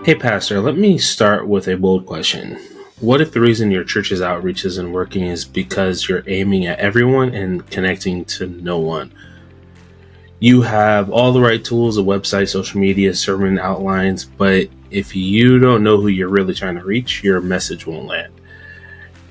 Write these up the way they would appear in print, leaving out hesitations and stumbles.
Hey, Pastor, let me start with a bold question. What if the reason your church's outreach isn't working is because you're aiming at everyone and connecting to no one? You have all the right tools, a website, social media, sermon outlines, but if you don't know who you're really trying to reach, your message won't land.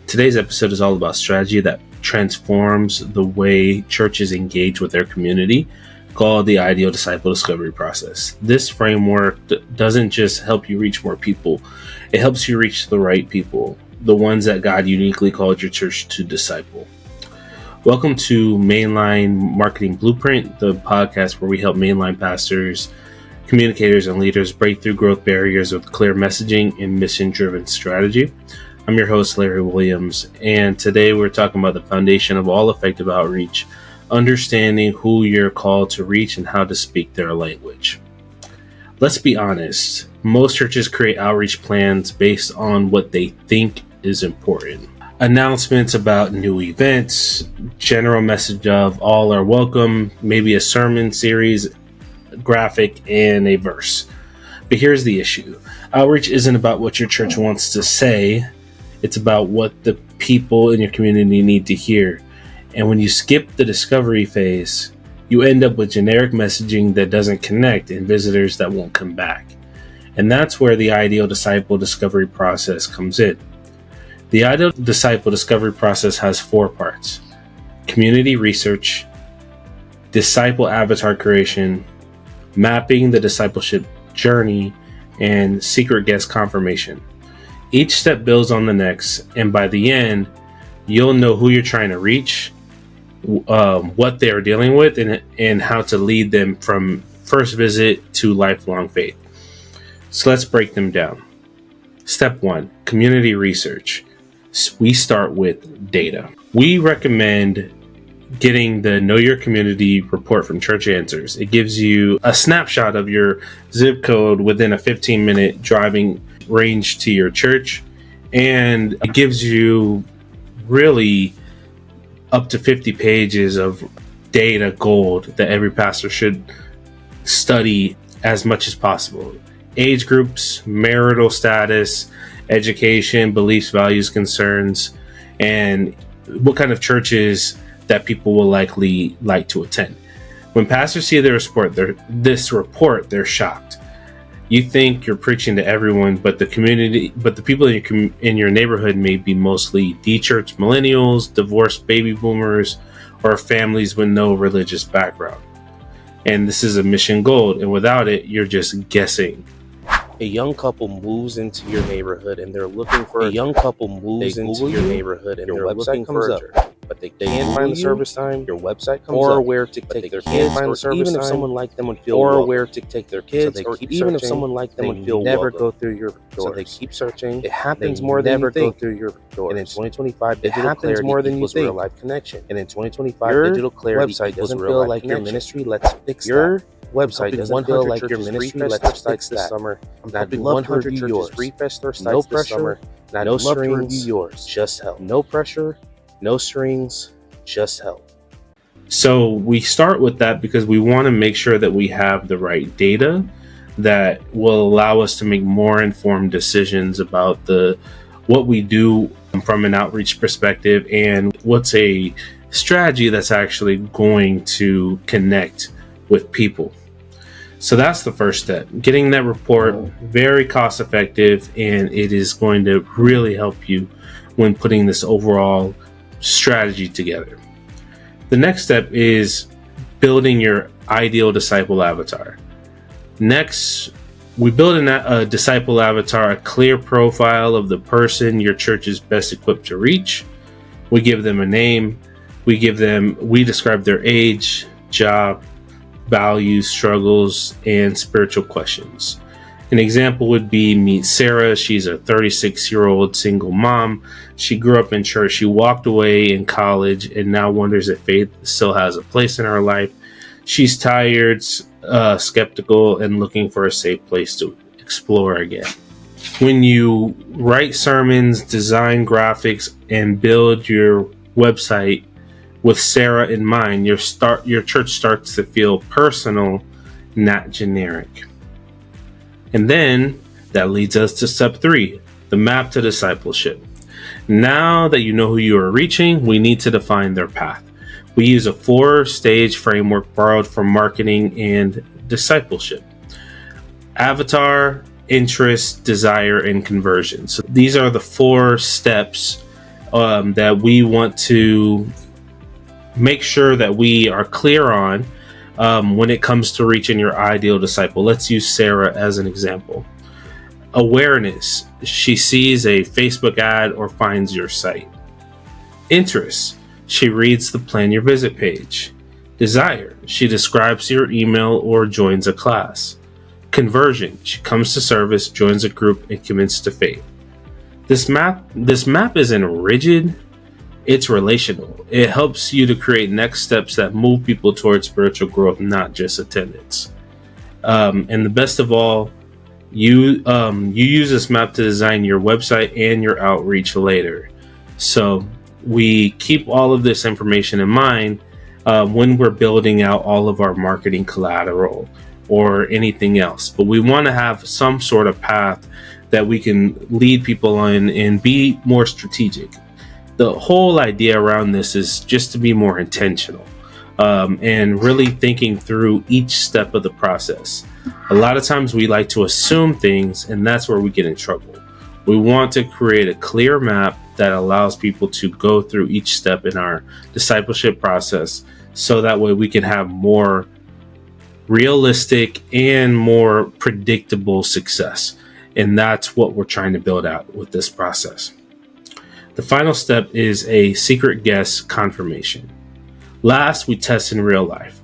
Today's episode is all about strategy that transforms the way churches engage with their community, called the Ideal Disciple Discovery Process. This framework doesn't just help you reach more people, it helps you reach the right people, the ones that God uniquely called your church to disciple. Welcome to Mainline Marketing Blueprint, the podcast where we help mainline pastors, communicators, and leaders break through growth barriers with clear messaging and mission-driven strategy. I'm your host, Larry Williams, and today we're talking about the foundation of all effective outreach, understanding who you're called to reach and how to speak their language. Let's be honest, most churches create outreach plans based on what they think is important. Announcements about new events, general message of all are welcome, maybe a sermon series, graphic, and a verse. But here's the issue. Outreach isn't about what your church wants to say. It's about what the people in your community need to hear. And when you skip the discovery phase, you end up with generic messaging that doesn't connect and visitors that won't come back. And that's where the Ideal Disciple Discovery Process comes in. The Ideal Disciple Discovery Process has 4 parts: community research, disciple avatar creation, mapping the discipleship journey, and secret guest confirmation. Each step builds on the next, and by the end, you'll know who you're trying to reach, what they are dealing with, and how to lead them from first visit to lifelong faith. So let's break them down. Step 1, community research. We start with data. We recommend getting the Know Your Community report from Church Answers. It gives you a snapshot of your zip code within a 15-minute driving range to your church, and it gives you really up to 50 pages of data gold that every pastor should study as much as possible. Age groups, marital status, education, beliefs, values, concerns, and what kind of churches that people will likely like to attend. When pastors see this report, they're shocked. You think you're preaching to everyone, but the people in your neighborhood may be mostly de-churched millennials, divorced baby boomers, or families with no religious background. And this is a mission gold, and without it, you're just guessing. A young couple moves into your neighborhood and they're looking for a young couple moves into your neighborhood and they're looking for a church, but they can't find the service time. Your website comes or up, where to take their kids, find or the service even if time, someone like them would feel or welcome. where to take their kids, So they or keep even if searching. someone like them They would feel never welcome. go through your doors. So they keep searching. It happens They more than never you think. go through your doors. And in 2025, It digital happens clarity more than you equals think. real life connection. And in 2025, Your digital clarity website equals doesn't real feel life like your connection. ministry. Let's fix Your that. website doesn't feel like your ministry. Let's fix this that. summer. I'm I'd helping love 100 to review churches yours. refresh their sites No this pressure, summer. And I'd no love to strings, review yours. Just help. No pressure. No strings. Just help. So we start with that because we want to make sure that we have the right data that will allow us to make more informed decisions about what we do from an outreach perspective and what's a strategy that's actually going to connect with people. So that's the first step. Getting that report, very cost effective, and it is going to really help you when putting this overall strategy together. The next step is building your ideal disciple avatar. Next, we build a disciple avatar, a clear profile of the person your church is best equipped to reach. We give them a name. We describe their age, job, values, struggles, and spiritual questions. An example would be meet Sarah. She's a 36-year-old single mom. She grew up in church. She walked away in college and now wonders if faith still has a place in her life. She's tired, skeptical, and looking for a safe place to explore again. When you write sermons, design graphics, and build your website with Sarah in mind, your church starts to feel personal, not generic. And then That leads us to step 3, the map to discipleship. Now that you know who you are reaching, we need to define their path. We use a 4-stage framework borrowed from marketing and discipleship: avatar, interest, desire, and conversion. So these are the 4 steps that we want to make sure that we are clear on when it comes to reaching your ideal disciple. Let's use Sarah as an example. Awareness: she sees a Facebook ad or finds your site. Interest: she reads the plan your visit page. Desire: she describes your email or joins a class. Conversion: she comes to service, joins a group, and commits to faith. This map isn't rigid, it's relational. It helps you to create next steps that move people towards spiritual growth, not just attendance. And the best of all, you use this map to design your website and your outreach later. So we keep all of this information in mind when we're building out all of our marketing collateral or anything else. But we want to have some sort of path that we can lead people on and be more strategic. The whole idea around this is just to be more intentional and really thinking through each step of the process. A lot of times we like to assume things, and that's where we get in trouble. We want to create a clear map that allows people to go through each step in our discipleship process, so that way we can have more realistic and more predictable success. And that's what we're trying to build out with this process. The final step is a secret guest confirmation. Last, we test in real life.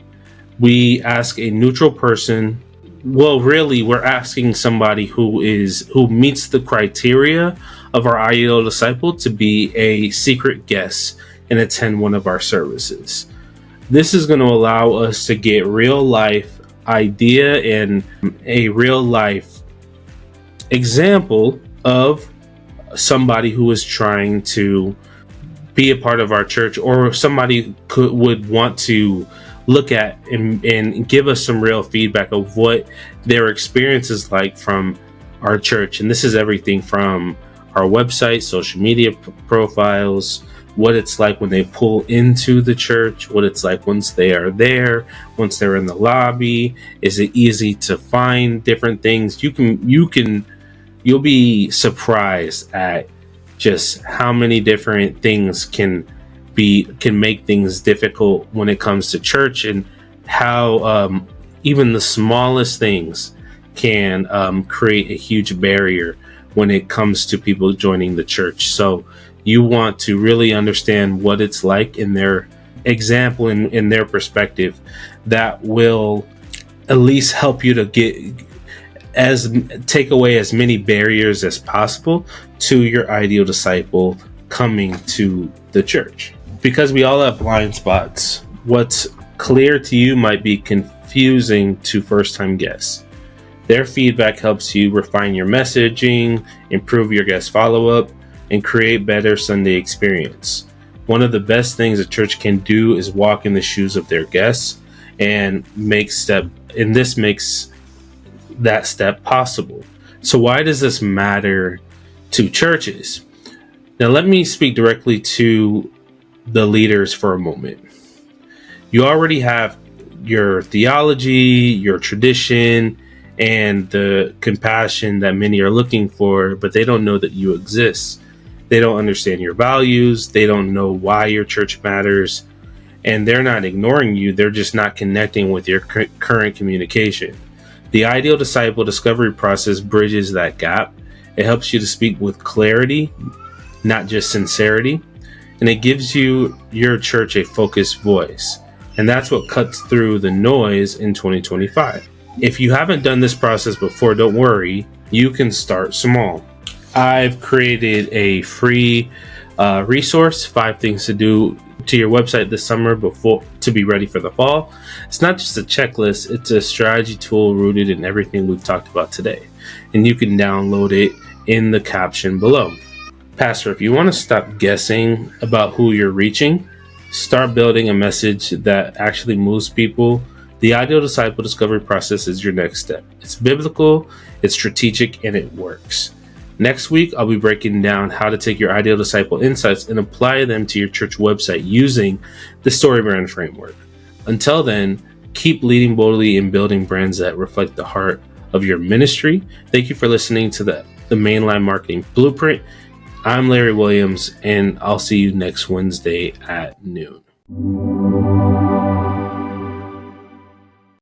We ask a neutral person. Well, really, we're asking somebody who meets the criteria of our ideal disciple to be a secret guest and attend one of our services. This is going to allow us to get real life idea and a real life example of somebody who is trying to be a part of our church, or somebody would want to look at and give us some real feedback of what their experience is like from our church. And this is everything from our website, social media profiles, what it's like when they pull into the church, what it's like once they are there, once they're in the lobby. Is it easy to find different things? You'll be surprised at just how many different things can make things difficult when it comes to church, and how even the smallest things can create a huge barrier when it comes to people joining the church. So you want to really understand what it's like in their example, in their perspective. That will at least help you to take away as many barriers as possible to your ideal disciple coming to the church. Because we all have blind spots, what's clear to you might be confusing to first-time guests. Their feedback helps you refine your messaging, improve your guest follow-up, and create better Sunday experience. One of the best things a church can do is walk in the shoes of their guests and this makes that step possible. So why does this matter to churches? Now let me speak directly to the leaders for a moment. You already have your theology, your tradition, and the compassion that many are looking for, but they don't know that you exist. They don't understand your values. They don't know why your church matters. And they're not ignoring you. They're just not connecting with your current communication. The ideal disciple discovery process bridges that gap. It helps you to speak with clarity, not just sincerity. And it gives your church a focused voice. And that's what cuts through the noise in 2025. If you haven't done this process before, don't worry. You can start small. I've created a free resource, 5 things to do to your website this summer to be ready for the fall. It's not just a checklist, it's a strategy tool rooted in everything we've talked about today. And you can download it in the caption below. Pastor, if you want to stop guessing about who you're reaching, start building a message that actually moves people The Ideal Disciple discovery process is your next step. It's biblical, it's strategic, and it works. Next week, I'll be breaking down how to take your Ideal Disciple insights and apply them to your church website using the StoryBrand framework. Until then, keep leading boldly and building brands that reflect the heart of your ministry. Thank you for listening to the Mainline Marketing Blueprint. I'm Larry Williams, and I'll see you next Wednesday at noon.